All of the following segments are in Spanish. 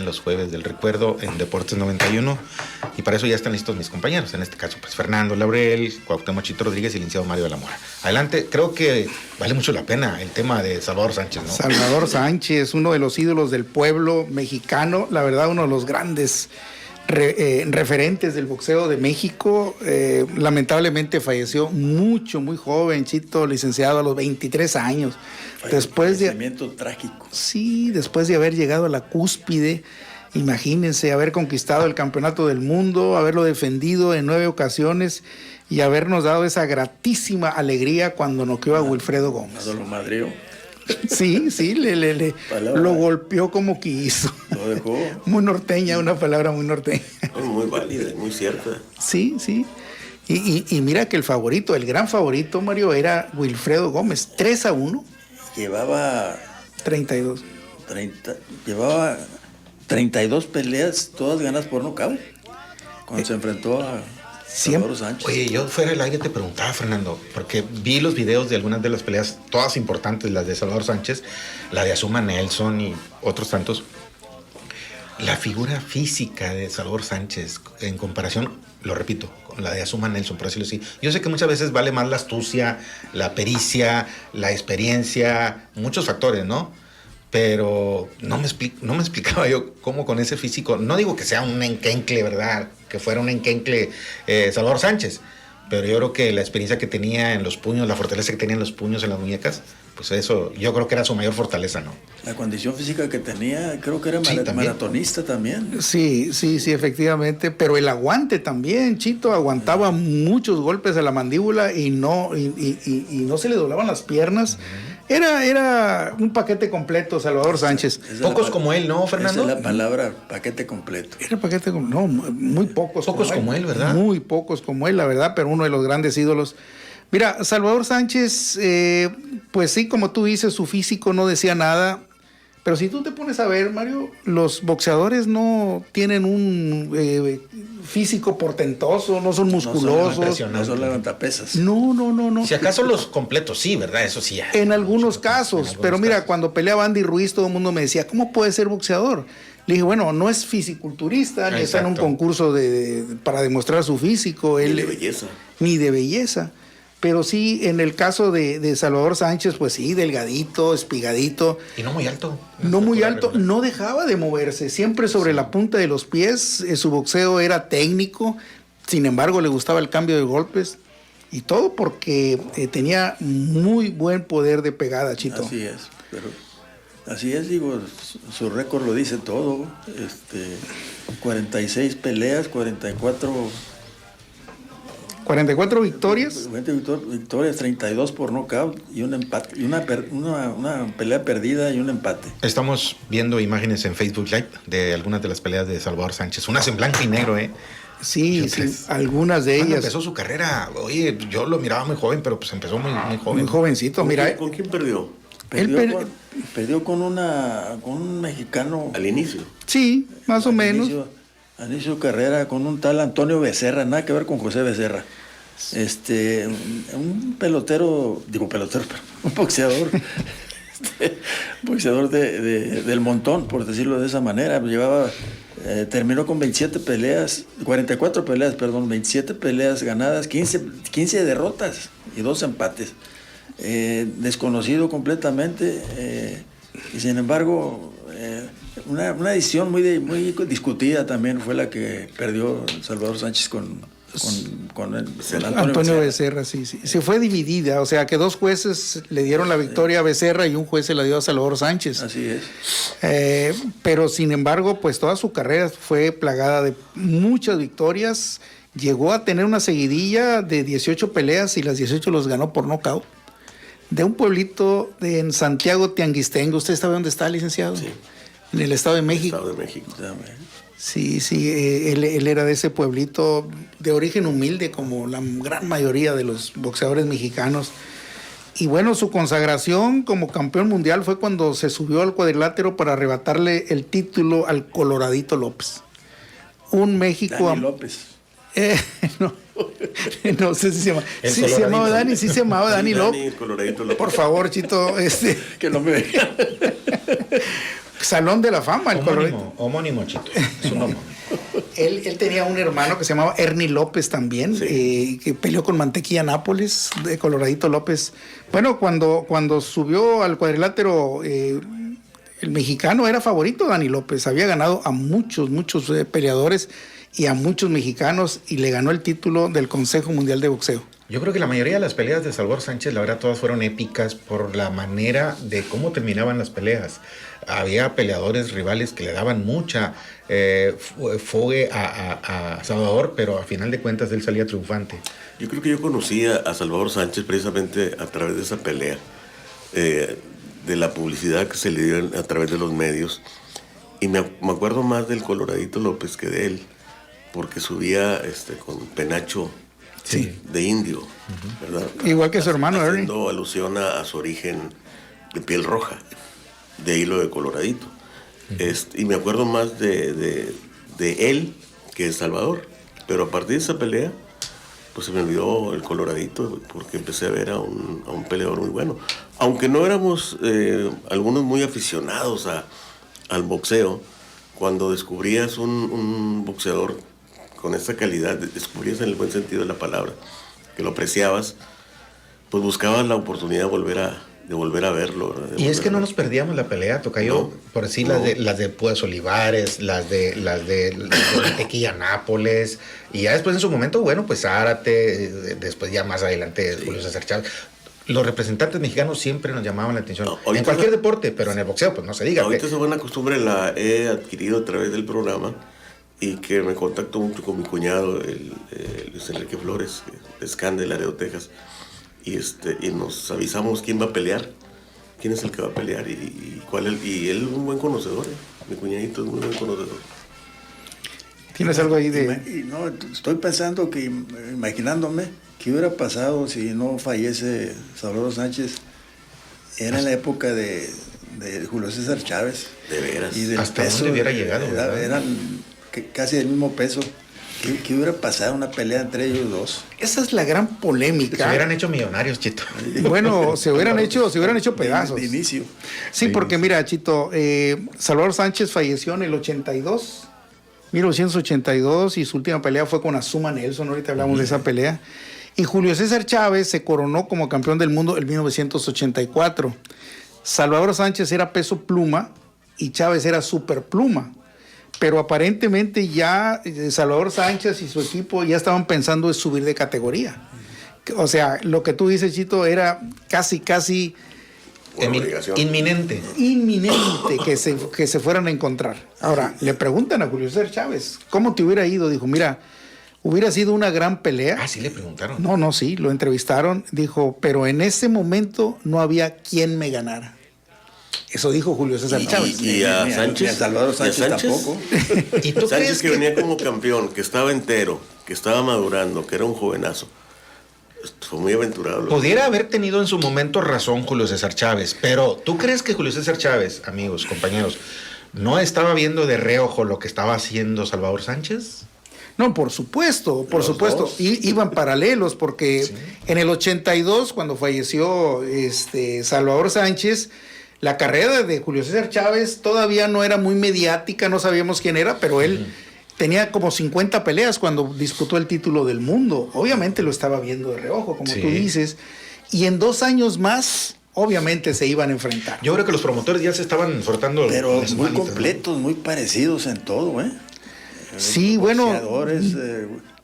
los jueves del recuerdo en Deportes 91, y para eso ya están listos mis compañeros, en este caso pues Fernando Laurel, Cuauhtémoc Chito Rodríguez y el licenciado Mario de la Mora. Adelante, creo que vale mucho la pena el tema de Salvador Sánchez, ¿no? Salvador Sánchez, uno de los ídolos del pueblo mexicano, la verdad uno de los grandes referentes del boxeo de México. Lamentablemente falleció muy joven, Chito, licenciado a los 23 años. Después de trágico. Sí, después de haber llegado a la cúspide, imagínense, haber conquistado el campeonato del mundo, haberlo defendido en 9 ocasiones y habernos dado esa gratísima alegría cuando noqueó a Wilfredo Gómez. Lo madrió. Sí, lo golpeó como quiso. Lo dejó. Muy norteña, una palabra muy norteña. Muy válida, muy cierta. Sí. Y mira que el gran favorito, Mario, era Wilfredo Gómez. 3-1. Llevaba 32. Llevaba 32 peleas, todas ganadas por nocaut. Cuando se enfrentó a Salvador Sánchez. Oye, yo fuera del aire te preguntaba, Fernando, porque vi los videos de algunas de las peleas, todas importantes, las de Salvador Sánchez, la de Azuma Nelson y otros tantos. La figura física de Salvador Sánchez, en comparación, lo repito, con la de Azuma Nelson, por decirlo así. Yo sé que muchas veces vale más la astucia, la pericia, la experiencia, muchos factores, ¿no? Pero no me explicaba yo cómo con ese físico, no digo que sea un enquencle, ¿verdad? Que fuera un enquencle Salvador Sánchez, pero yo creo que la experiencia que tenía en los puños, la fortaleza que tenía en los puños, en las muñecas, pues eso, yo creo que era su mayor fortaleza, ¿no? La condición física que tenía, creo que era maratonista también. Sí, efectivamente, pero el aguante también, Chito, aguantaba muchos golpes a la mandíbula y no se le doblaban las piernas. Era un paquete completo, Salvador Sánchez. Pocos como él, ¿no, Fernando? Esa es la palabra, paquete completo. Era paquete completo, no, muy pocos. Pocos como él, ¿verdad? Muy pocos como él, la verdad, pero uno de los grandes ídolos. Mira, Salvador Sánchez, pues sí, como tú dices, su físico no decía nada. Pero si tú te pones a ver, Mario, los boxeadores no tienen un físico portentoso, no son musculosos. No son levantapesas. No. Si acaso los completos, sí, ¿verdad? Eso sí. En algunos casos. Pero mira, cuando peleaba Andy Ruiz, todo el mundo me decía, ¿cómo puede ser boxeador? Le dije, bueno, no es fisiculturista, ni está en un concurso para demostrar su físico. Ni de belleza. Ni de belleza. Pero sí, en el caso de Salvador Sánchez, pues sí, delgadito, espigadito. Y no muy alto. No muy alto, no dejaba de moverse, siempre sobre la punta de los pies. Su boxeo era técnico, sin embargo le gustaba el cambio de golpes. Y todo porque tenía muy buen poder de pegada, Chito. Así es, digo, su récord lo dice todo. 46 peleas, 44 victorias. 20 victorias, 32 por nocaut y un empate, y una pelea perdida y un empate. Estamos viendo imágenes en Facebook Live de algunas de las peleas de Salvador Sánchez, unas en blanco y negro, ¿eh? Sí, algunas de ellas. Empezó su carrera, oye, yo lo miraba muy joven, pero pues empezó muy joven. Muy jovencito, mira. ¿Con quién perdió? Perdió con un mexicano. Al inicio. Sí, más o menos. Al inicio de su carrera con un tal Antonio Becerra, nada que ver con José Becerra. Un un boxeador. Boxeador del montón, por decirlo de esa manera. Terminó con 44 peleas, 27 peleas ganadas, 15 derrotas y 2 empates. Desconocido completamente, y sin embargo una decisión muy discutida también fue la que perdió Salvador Sánchez con Antonio Becerra. Sí, fue dividida, o sea que 2 jueces le dieron la victoria a Becerra y un juez se la dio a Salvador Sánchez. Así es. Pero sin embargo, pues toda su carrera fue plagada de muchas victorias. Llegó a tener una seguidilla de 18 peleas y las 18 los ganó por nocaut. De un pueblito en Santiago Tianguistengo. ¿Usted sabe dónde está, licenciado? Sí. En el Estado de México. Estado de México. Sí, él era de ese pueblito de origen humilde, como la gran mayoría de los boxeadores mexicanos. Y bueno, su consagración como campeón mundial fue cuando se subió al cuadrilátero para arrebatarle el título al Coloradito López. Un México... Dani López. No sé si se llama. Sí, se llamaba Dani, sí se llamaba Dani López. Coloradito López. Por favor, Chito, que no me vea. Salón de la Fama, el Coloradito. Homónimo, Chito. Es un homónimo. Él tenía un hermano que se llamaba Ernie López también, que peleó con Mantequilla Nápoles, de Coloradito López. Bueno, cuando subió al cuadrilátero, el mexicano era favorito, Dani López. Había ganado a muchos peleadores y a muchos mexicanos y le ganó el título del Consejo Mundial de Boxeo. Yo creo que la mayoría de las peleas de Salvador Sánchez, la verdad, todas fueron épicas por la manera de cómo terminaban las peleas. Había peleadores rivales que le daban mucha fugue a Salvador, pero a final de cuentas él salía triunfante. Yo creo que yo conocí a Salvador Sánchez precisamente a través de esa pelea, de la publicidad que se le dio a través de los medios. Y me acuerdo más del Coloradito López que de él, porque subía con penacho de indio, ¿verdad? Igual que su hermano Ernie. Haciendo alusión a su origen de piel roja, de hilo de Coloradito. Y me acuerdo más de él que de Salvador. Pero a partir de esa pelea, pues se me olvidó el Coloradito, porque empecé a ver a un peleador muy bueno. Aunque no éramos algunos muy aficionados al boxeo, cuando descubrías un boxeador con esa calidad, descubrías en el buen sentido de la palabra, que lo apreciabas, pues buscabas la oportunidad de volver a verlo. Y es que no nos perdíamos la pelea, tocayo, por decir las de Púas Olivares, las de Tequilla Nápoles, y ya después en su momento, bueno, pues Zárate, después ya más adelante Julio César Chávez. Los representantes mexicanos siempre nos llamaban la atención, en cualquier deporte, pero en el boxeo, pues no se diga. Ahorita esa buena costumbre la he adquirido a través del programa, y que me contacto mucho con mi cuñado, Luis Enrique Flores, de Scan de Laredo, Texas, y nos avisamos quién va a pelear, quién es el que va a pelear y cuál y él es un buen conocedor, mi cuñadito es muy buen conocedor. ¿Tienes algo ahí de...? No, estoy pensando imaginándome qué hubiera pasado si no fallece Salvador Sánchez. Era en la época de Julio César Chávez. De veras. Y del ¿Hasta peso, dónde hubiera llegado? Eran casi del mismo peso. ¿Qué hubiera pasado una pelea entre ellos dos? Esa es la gran polémica. Se hubieran hecho millonarios, Chito. Bueno, se hubieran hecho pedazos. De inicio. Sí, porque mira, Chito, Salvador Sánchez falleció en el 1982, y su última pelea fue con Azuma Nelson. Ahorita hablamos de esa pelea. Y Julio César Chávez se coronó como campeón del mundo en 1984. Salvador Sánchez era peso pluma y Chávez era super pluma. Pero aparentemente ya Salvador Sánchez y su equipo ya estaban pensando en subir de categoría. O sea, lo que tú dices, Chito, era casi Inminente que se fueran a encontrar. Ahora, le preguntan a Julio César Chávez, ¿cómo te hubiera ido? Dijo, mira, hubiera sido una gran pelea. Ah, sí le preguntaron. No, sí, lo entrevistaron. Dijo, pero en ese momento no había quien me ganara. Eso dijo Julio César Chávez. Y a Sánchez. Y a Salvador Sánchez tampoco. ¿Y tú Sánchez crees que venía como campeón, que estaba entero, que estaba madurando, que era un jovenazo. Fue muy aventurado. pudiera haber tenido en su momento razón Julio César Chávez, pero ¿tú crees que Julio César Chávez, amigos, compañeros, no estaba viendo de reojo lo que estaba haciendo Salvador Sánchez? No, por supuesto. Iban paralelos, porque en el 82, cuando falleció Salvador Sánchez, la carrera de Julio César Chávez todavía no era muy mediática, no sabíamos quién era, pero él tenía como 50 peleas cuando disputó el título del mundo. Obviamente lo estaba viendo de reojo, como tú dices, y en 2 años más, obviamente se iban a enfrentar. Yo creo que los promotores ya se estaban frotando. Pero las muy manitas, completos, muy parecidos en todo, ¿eh? Sí, bueno. Boxeadores,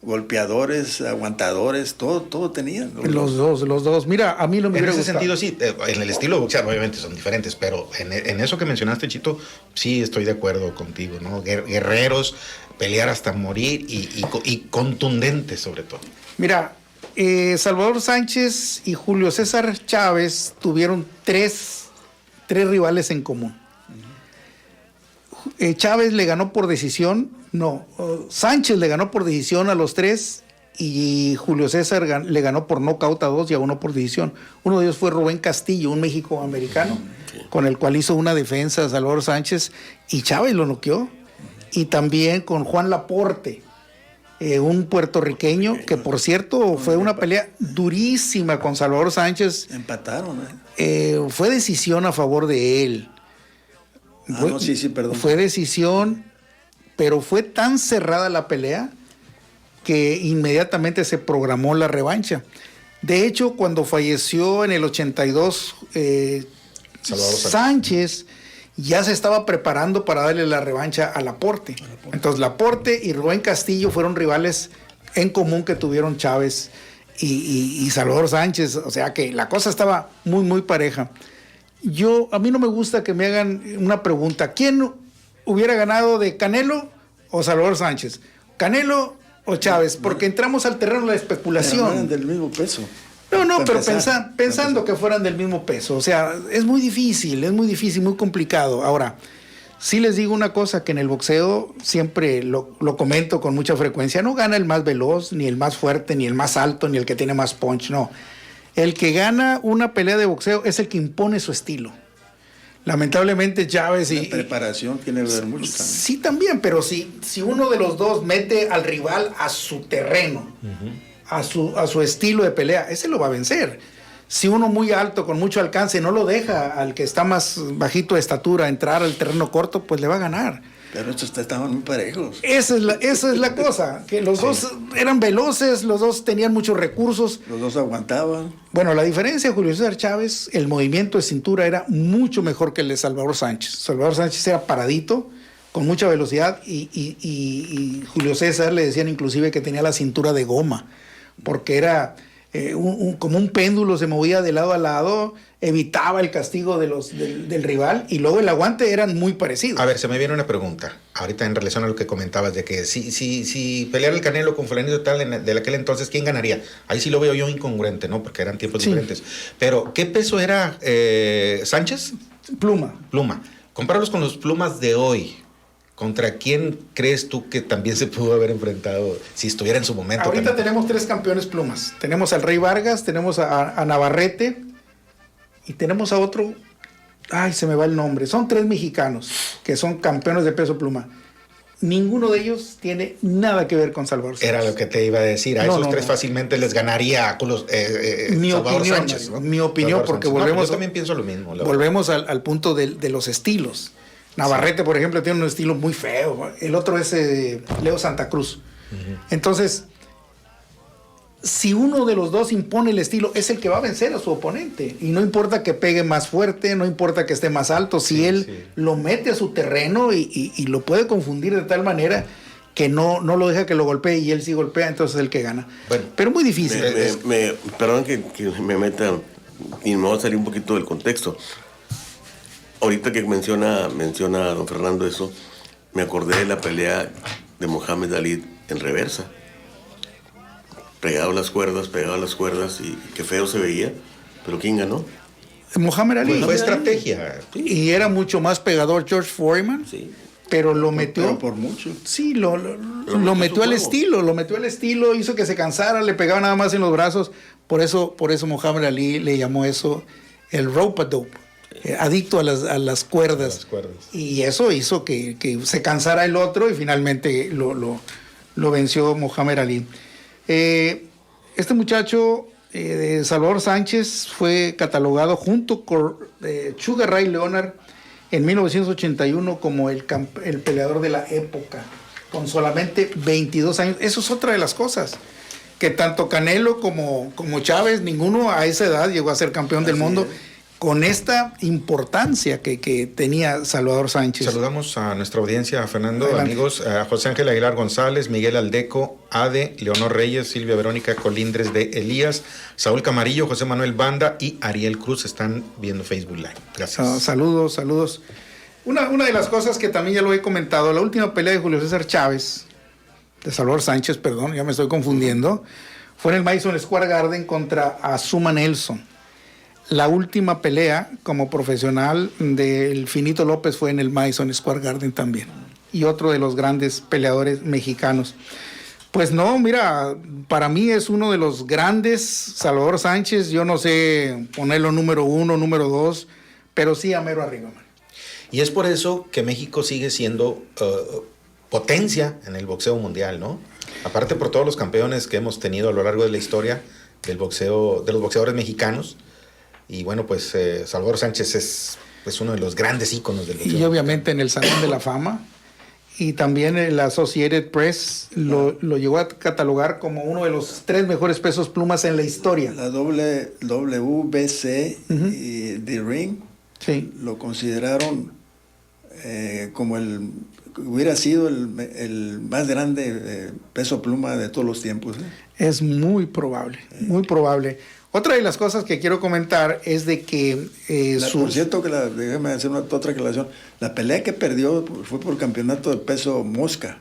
golpeadores, aguantadores, todo tenían. Los dos. Mira, a mí no me En hubiera ese gustado. sentido, sí, en el estilo de boxear obviamente son diferentes, pero en eso que mencionaste, Chito, sí estoy de acuerdo contigo, ¿no? Guerreros, pelear hasta morir y contundentes sobre todo. Mira, Salvador Sánchez y Julio César Chávez tuvieron tres rivales en común. Chávez le ganó por decisión, Sánchez le ganó por decisión a los 3 y Julio César le ganó por nocaut a 2 y a 1 por decisión. Uno de ellos fue Rubén Castillo, un México-americano, con el cual hizo una defensa a Salvador Sánchez y Chávez lo noqueó. Y también con Juan Laporte, un puertorriqueño, que por cierto fue una pelea durísima con Salvador Sánchez. Empataron, Fue decisión a favor de él. Sí, perdón. Fue decisión, pero fue tan cerrada la pelea que inmediatamente se programó la revancha. De hecho, cuando falleció en el 82 Salvador Sánchez, ya se estaba preparando para darle la revancha a Laporte. Entonces Laporte y Rubén Castillo fueron rivales en común que tuvieron Chávez y Salvador Sánchez. O sea que la cosa estaba muy, muy pareja. A mí no me gusta que me hagan una pregunta. ¿Quién hubiera ganado de Canelo o Salvador Sánchez? ¿Canelo o Chávez? Porque entramos al terreno de la especulación. Pero no eran del mismo peso. No, pero pensando que fueran del mismo peso. O sea, es muy difícil, muy complicado. Ahora, sí les digo una cosa, que en el boxeo siempre lo comento con mucha frecuencia. No gana el más veloz, ni el más fuerte, ni el más alto, ni el que tiene más punch, no. El que gana una pelea de boxeo es el que impone su estilo. Lamentablemente Chávez La preparación tiene que ver mucho también. Sí, también, pero si uno de los dos mete al rival a su terreno, a su estilo de pelea, ese lo va a vencer. Si uno muy alto, con mucho alcance, no lo deja al que está más bajito de estatura entrar al terreno corto, pues le va a ganar. Pero estos estaban muy parejos. Esa es la cosa, que los dos eran veloces, los dos tenían muchos recursos. Los dos aguantaban. Bueno, la diferencia de Julio César Chávez, el movimiento de cintura era mucho mejor que el de Salvador Sánchez. Salvador Sánchez era paradito, con mucha velocidad, y Julio César le decían inclusive que tenía la cintura de goma, porque era como un péndulo, se movía de lado a lado, evitaba el castigo del rival, y luego el aguante eran muy parecidos. A ver, se me viene una pregunta, ahorita en relación a lo que comentabas, de que si peleara el Canelo con fulanito tal de aquel entonces, ¿quién ganaría? Ahí sí lo veo yo incongruente, ¿no? Porque eran tiempos diferentes. Pero, ¿qué peso era Sánchez? Pluma. Compáralo con los plumas de hoy. ¿Contra quién crees tú que también se pudo haber enfrentado si estuviera en su momento? Ahorita también? tenemos 3 campeones plumas. Tenemos al Rey Vargas, tenemos a Navarrete y tenemos a otro. Ay, se me va el nombre. Son 3 mexicanos que son campeones de peso pluma. Ninguno de ellos tiene nada que ver con Salvador Sánchez. Era lo que te iba a decir. A esos tres fácilmente les ganaría a Salvador Sánchez, ¿no? Mi opinión, porque volvemos. Yo también pienso lo mismo. Volvemos al punto de los estilos. Navarrete, por ejemplo, tiene un estilo muy feo. El otro es Leo Santa Cruz. Entonces, si uno de los dos impone el estilo, es el que va a vencer a su oponente. Y no importa que pegue más fuerte, no importa que esté más alto. Si él lo mete a su terreno y lo puede confundir de tal manera que no lo deja que lo golpee y él sí golpea, entonces es el que gana. Bueno, pero muy difícil. Perdón que me meta y me voy a salir un poquito del contexto. Ahorita que menciona don Fernando eso, me acordé de la pelea de Mohamed Ali en reversa. Pegado a las cuerdas y qué feo se veía. Pero ¿quién ganó? Mohamed Ali. Fue estrategia. Y era mucho más pegador George Foreman. Sí. Pero lo metió. Pero por mucho. Sí, lo metió al estilo. Lo metió al estilo, hizo que se cansara, le pegaba nada más en los brazos. Por eso Mohamed Ali le llamó eso el rope-a-dope. Adicto a las cuerdas. Y eso hizo que se cansara el otro y finalmente lo venció Mohamed Ali. Este muchacho de Salvador Sánchez fue catalogado junto con Sugar Ray Leonard en 1981 como el peleador de la época, con solamente 22 años. Eso es otra de las cosas, que tanto Canelo como Chávez, ninguno a esa edad llegó a ser campeón del mundo. Con esta importancia que tenía Salvador Sánchez. Saludamos a nuestra audiencia, a Fernando, Adelante. amigos, a José Ángel Aguilar González, Miguel Aldeco, Ade, Leonor Reyes, Silvia Verónica Colindres de Elías, Saúl Camarillo, José Manuel Banda y Ariel Cruz están viendo Facebook Live. Gracias. Saludos. Una de las cosas que también ya lo he comentado, la última pelea de Julio César Chávez, de Salvador Sánchez, perdón, ya me estoy confundiendo, fue en el Madison Square Garden contra Azuma Nelson. La última pelea como profesional del Finito López fue en el Madison Square Garden también. Y otro de los grandes peleadores mexicanos. Pues no, mira, para mí es uno de los grandes, Salvador Sánchez. Yo no sé ponerlo número 1, número 2, pero sí a mero arriba, man. Y es por eso que México sigue siendo potencia en el boxeo mundial, ¿no? Aparte por todos los campeones que hemos tenido a lo largo de la historia del boxeo, de los boxeadores mexicanos. Y bueno, pues Salvador Sánchez es es uno de los grandes íconos del boxeo. Y obviamente en el Salón de la Fama. Y también la Associated Press lo llegó a catalogar como uno de los 3 mejores pesos plumas en la historia. La WBC y The Ring lo consideraron como hubiera sido el más grande peso pluma de todos los tiempos. Es muy probable, muy probable. Otra de las cosas que quiero comentar es de que... por cierto, déjame hacer otra aclaración. La pelea que perdió fue por campeonato de peso mosca.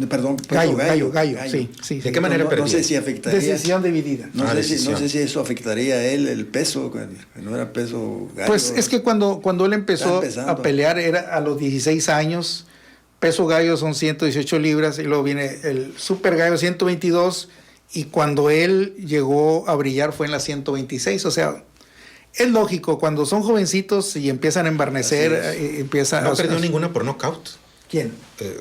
Perdón, peso gallo. Sí. ¿De qué manera perdió? No sé si afectaría... Decisión dividida. No sé si eso afectaría a él, el peso, que no era peso gallo. Pues es que cuando él empezó a pelear era a los 16 años. Peso gallo son 118 libras y luego viene el super gallo 122. Y cuando él llegó a brillar fue en la 126, o sea, es lógico, cuando son jovencitos y empiezan a embarnecer, ¿No perdió ninguna por knockout? ¿Quién?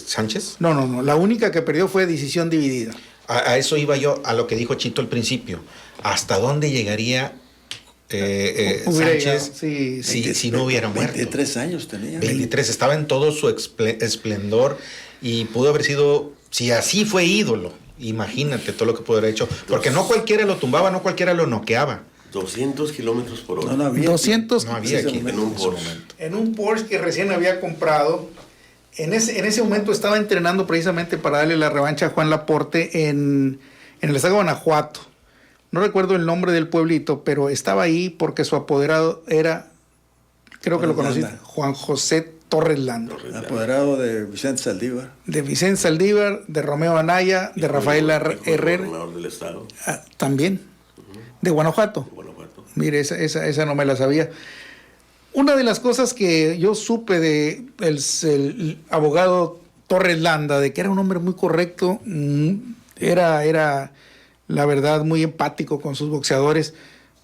¿Sánchez? No, la única que perdió fue decisión dividida. A eso iba yo, a lo que dijo Chito al principio. ¿Hasta dónde llegaría Sánchez si no hubiera muerto? 23 años tenía. 23, estaba en todo su esplendor y pudo haber sido, si así fue ídolo. Imagínate todo lo que pudo haber hecho. Porque no cualquiera lo tumbaba, no cualquiera lo noqueaba. 200 kilómetros por hora. No había. 200 no había aquí en un Porsche. En un Porsche que recién había comprado. En ese momento estaba entrenando precisamente para darle la revancha a Juan Laporte en el estado de Guanajuato. No recuerdo el nombre del pueblito, pero estaba ahí porque su apoderado era, creo que lo conociste, Juan José Torres Landa. Apoderado de Vicente Saldívar. De Vicente Saldívar, de Romeo Anaya, de Rafael Herrera. Gobernador del estado. También. De Guanajuato. Mire, esa no me la sabía. Una de las cosas que yo supe de el abogado Torres Landa, de que era un hombre muy correcto, era la verdad muy empático con sus boxeadores.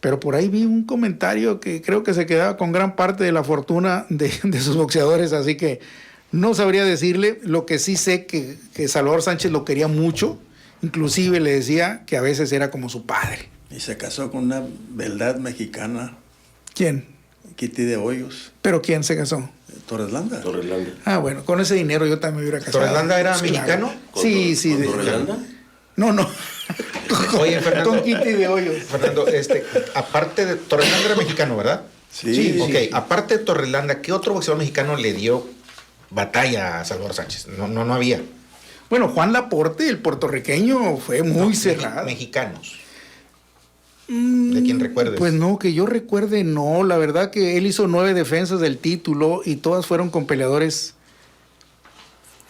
Pero por ahí vi un comentario que creo que se quedaba con gran parte de la fortuna de sus boxeadores, así que no sabría decirle. Lo que sí sé que Salvador Sánchez lo quería mucho, inclusive le decía que a veces era como su padre. Y se casó con una beldad mexicana. ¿Quién? Kitty de Hoyos. ¿Pero quién se casó? Torres Landa. Ah, bueno, con ese dinero yo también me hubiera casado. ¿Torres Landa era Pues, mexicano? Sí. ¿Con Torres Landa? No. Oye, Fernando. Con Kitty de Hoyos. Fernando, aparte de Torres Landa era mexicano, ¿verdad? Sí. Ok, aparte de Torres Landa, ¿qué otro boxeador mexicano le dio batalla a Salvador Sánchez? No había. Bueno, Juan Laporte, el puertorriqueño, fue muy cerrado. Mexicanos. ¿De quién recuerdes? Pues no, que yo recuerde, no. La verdad que él hizo 9 defensas del título y todas fueron con peleadores.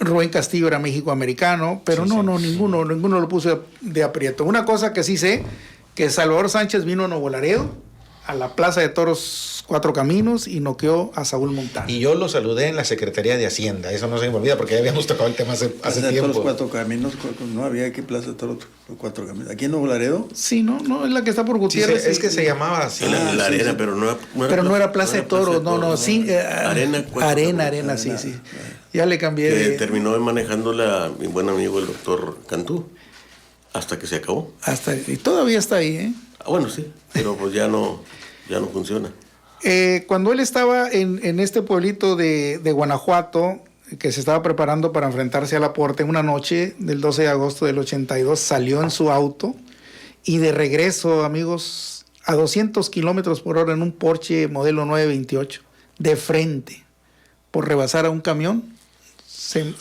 Rubén Castillo era México-americano, pero ninguno lo puso de aprieto. Una cosa que sí sé, que Salvador Sánchez vino a Nuevo Laredo, a la Plaza de Toros Cuatro Caminos, y noqueó a Saúl Montano. Y yo lo saludé en la Secretaría de Hacienda, eso no se me olvida porque ya habíamos tocado el tema hace tiempo. De Toros Cuatro Caminos, no había aquí Plaza de Toros Cuatro Caminos. ¿Aquí en Nuevo Laredo? Sí, no, es la que está por Gutiérrez. Sí, es que se llamaba así. La arena, pero no era Plaza de Toros, sí. Arena, sí. Ya le cambié. Que terminó manejándola mi buen amigo el doctor Cantú, hasta que se acabó. Y todavía está ahí, ¿eh? Bueno, sí, pero pues ya no funciona. Cuando él estaba en este pueblito de Guanajuato, que se estaba preparando para enfrentarse a Laporte, una noche del 12 de agosto del 82, salió en su auto y de regreso, amigos, a 200 kilómetros por hora en un Porsche modelo 928, de frente, por rebasar a un camión, se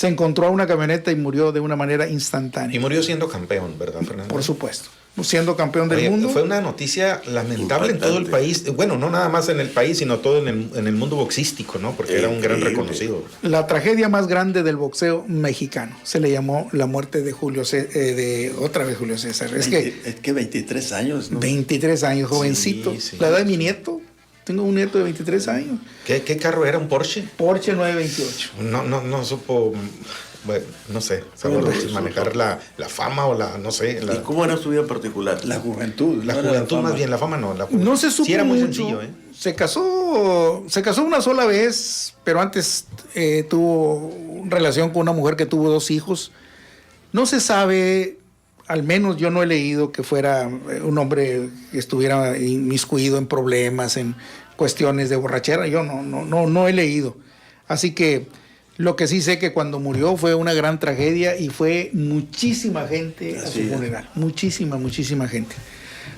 encontró a una camioneta y murió de una manera instantánea. Y murió siendo campeón, ¿verdad, Fernando? Por supuesto. Siendo campeón del mundo. Fue una noticia lamentable en todo el país. Bueno, no nada más en el país, sino todo en el mundo boxístico, ¿no? Porque era un gran reconocido. La tragedia más grande del boxeo mexicano. Se le llamó la muerte de Julio César. Es que 23 años, ¿no? 23 años, jovencito. Sí. La edad de mi nieto. Tengo un nieto de 23 años. ¿Qué carro era? ¿Un Porsche? Porsche 928. No supo... Bueno, no sé, manejar la fama o no sé. ¿Y cómo era su vida particular? La juventud. La juventud más bien, la fama no. No se supo sí era muy mucho. Sencillo, ¿eh? Se casó una sola vez, pero antes tuvo relación con una mujer que tuvo 2 hijos. No se sabe, al menos yo no he leído que fuera un hombre que estuviera inmiscuido en problemas, en cuestiones de borrachera, yo no he leído. Así que lo que sí sé que cuando murió fue una gran tragedia y fue muchísima gente a su funeral, muchísima gente.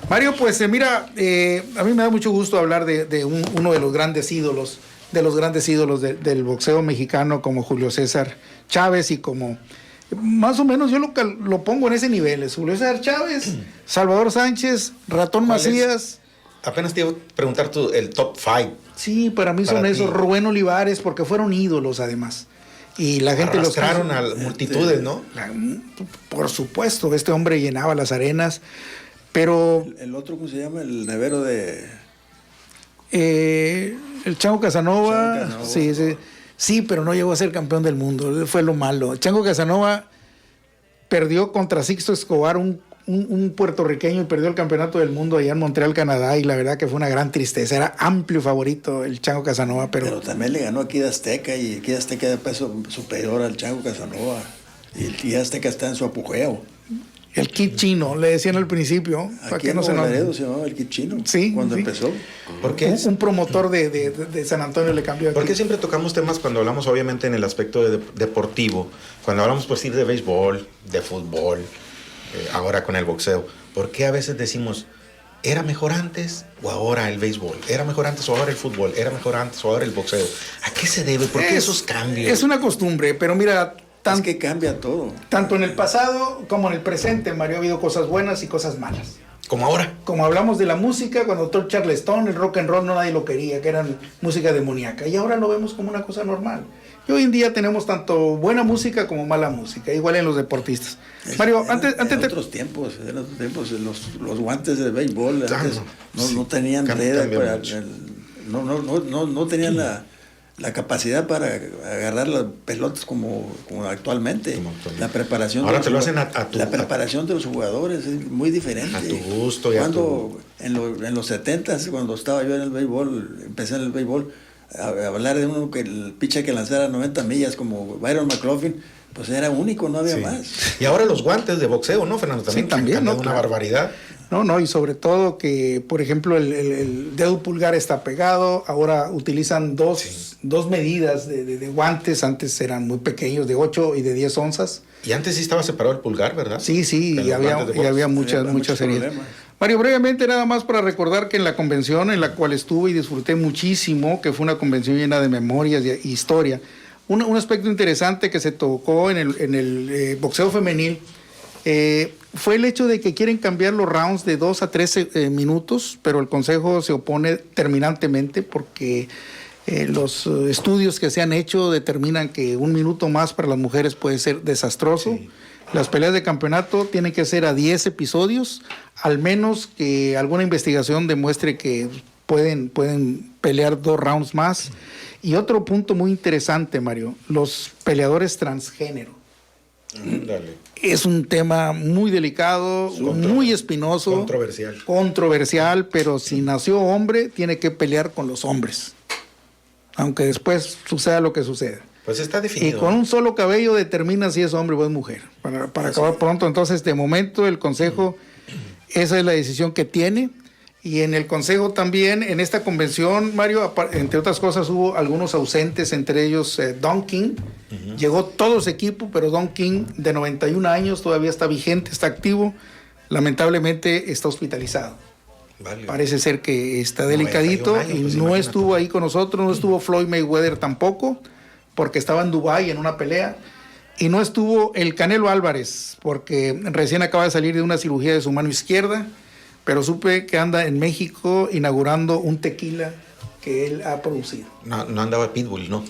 Mario, pues mira, a mí me da mucho gusto hablar de uno de los grandes ídolos, del boxeo mexicano como Julio César Chávez y como, más o menos yo lo pongo en ese nivel, es Julio César Chávez, Salvador Sánchez, Ratón Macías. Apenas te iba a preguntar el top 5. Sí, para mí son esos, Rubén Olivares, porque fueron ídolos además. Y la gente los arrastraron a multitudes, ¿no? Por supuesto, este hombre llenaba las arenas, pero... El otro, ¿cómo se llama? El nevero de... el Chango Casanova, sí, pero no llegó a ser campeón del mundo, fue lo malo. El Chango Casanova perdió contra Sixto Escobar, un puertorriqueño, y perdió el campeonato del mundo allá en Montreal, Canadá, y la verdad que fue una gran tristeza. Era amplio favorito el Chango Casanova, pero también le ganó a Kid Azteca, y Kid Azteca de peso superior al Chango Casanova, y el Kid Azteca está en su apogeo. El Kid Chino, le decían al principio. Aquí en Laredo se llamaba el Kid Chino, cuando empezó. Porque un promotor de San Antonio le cambió. ¿Por qué siempre tocamos temas cuando hablamos, obviamente, en el aspecto deportivo? Cuando hablamos, pues, de béisbol, de fútbol, ahora con el boxeo. ¿Por qué a veces decimos, era mejor antes o ahora el béisbol? ¿Era mejor antes o ahora el fútbol? ¿Era mejor antes o ahora el boxeo? ¿A qué se debe? ¿Por qué esos cambios? Es una costumbre, pero mira... Es que cambia todo. Tanto en el pasado como en el presente, Mario, ha habido cosas buenas y cosas malas. Como ahora. Como hablamos de la música, cuando todo Charleston, el rock and roll, no nadie lo quería, que era música demoníaca. Y ahora lo vemos como una cosa normal. Y hoy en día tenemos tanto buena música como mala música, igual en los deportistas. Mario, en otros tiempos, los guantes de béisbol antes no tenían red, no tenían la capacidad para agarrar las pelotas como actualmente. La preparación ahora te lo hacen la preparación de los jugadores es muy diferente. A tu gusto. En los 70s, cuando estaba yo en el béisbol, empecé en el béisbol, a hablar de uno que el pitcher que lanzara 90 millas como Byron McLaughlin, pues era único, no había más. Y ahora los guantes de boxeo, ¿no, Fernando? También ¿no? Una barbaridad. No, y sobre todo que, por ejemplo, el dedo pulgar está pegado, ahora utilizan dos medidas de guantes, antes eran muy pequeños, de 8 y de 10 onzas. Y antes sí estaba separado el pulgar, ¿verdad? Sí, y había muchas heridas. Mario, brevemente nada más para recordar que en la convención en la cual estuve y disfruté muchísimo, que fue una convención llena de memorias y historia, un aspecto interesante que se tocó en el boxeo femenil, fue el hecho de que quieren cambiar los rounds de 2 a 13 minutos, pero el Consejo se opone terminantemente porque los estudios que se han hecho determinan que 1 minuto más para las mujeres puede ser desastroso. Sí. Las peleas de campeonato tienen que ser a 10 episodios, al menos que alguna investigación demuestre que pueden pelear 2 rounds más. Y otro punto muy interesante, Mario, los peleadores transgénero. Dale. Es un tema muy delicado, muy espinoso. Controversial, pero si nació hombre, tiene que pelear con los hombres. Aunque después suceda lo que suceda. Pues está definido. Y con un solo cabello determina si es hombre o es mujer. Para acabar pronto, entonces, de momento, el Consejo, esa es la decisión que tiene. Y en el Consejo también, en esta convención, Mario, entre otras cosas, hubo algunos ausentes, entre ellos Don King. Llegó todo su equipo, pero Don King, de 91 años, todavía está vigente, está activo. Lamentablemente está hospitalizado. Vale. Parece ser que está delicadito años, y pues no estuvo ahí con nosotros, no estuvo Floyd Mayweather tampoco, porque estaba en Dubái en una pelea. Y no estuvo el Canelo Álvarez, porque recién acaba de salir de una cirugía de su mano izquierda. Pero supe que anda en México inaugurando un tequila que él ha producido. No andaba Pitbull, ¿no?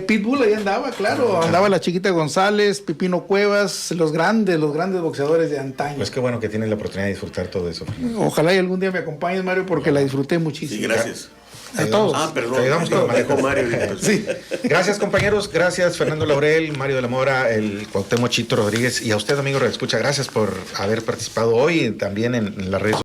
Pitbull ahí andaba, claro. Andaba la Chiquita González, Pipino Cuevas, los grandes boxeadores de antaño. Pues qué bueno que tienes la oportunidad de disfrutar todo eso. Ojalá y algún día me acompañes, Mario, porque la disfruté muchísimo. Sí, gracias. A todos. Perdón. Ayudamos con el manejo. Mario. Sí. Gracias, compañeros. Gracias, Fernando Laurel, Mario de la Mora, el Cuauhtémoc Chito Rodríguez. Y a usted, amigo, escucha, gracias por haber participado hoy y también en las redes sociales.